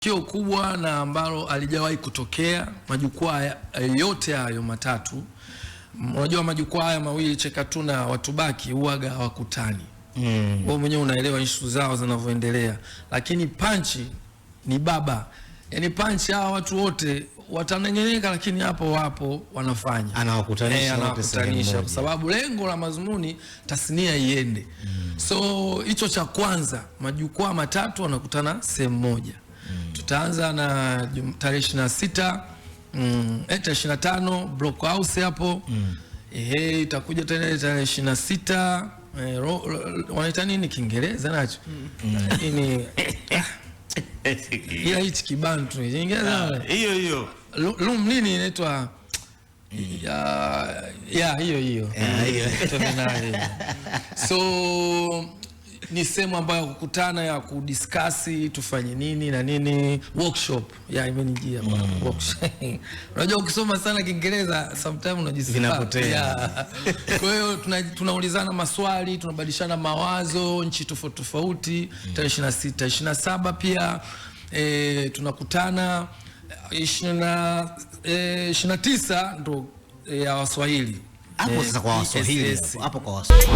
Kio kubwa na ambalo alijawahi kutokea majukwaa yote hayo matatu. Unajua majukwaa haya mawili Cheka2 na Watu Baki huaga hawakutani. Wewe mwenyewe unaelewa issue zao zinavyoendelea. Lakini Punch ni baba. Yaani Punch hawa watu wote watanengeneka, lakini hapo wapo wanafanya. Anawakutanisha kwa sababu lengo la mazumuni tasnia iende. So hicho cha kwanza, majukwaa matatu wanakutana sehemu moja. Tutaanza na tarehe 26 25 Block House hapo. Itakuja tena tarehe 26 wanaita nini Kiingereza nacho? Ini ila hichi kibantu Kiingereza hiyo room nini inaitwa hiyo. So ni sehemu ambayo kukutana ya kudiskasi tufanye nini na nini, workshop imenijia kwa workshop. Unajua ukisoma sana Kiingereza sometimes unajisikia vinapotea. Kwa hiyo tunaulizana maswali, tunabadilishana mawazo nchi tofauti tofauti. Tarehe 26 27 pia tunakutana 29 ndo ya Waswahili hapo. Sasa kwa Waswahili hapo kwa Waswahili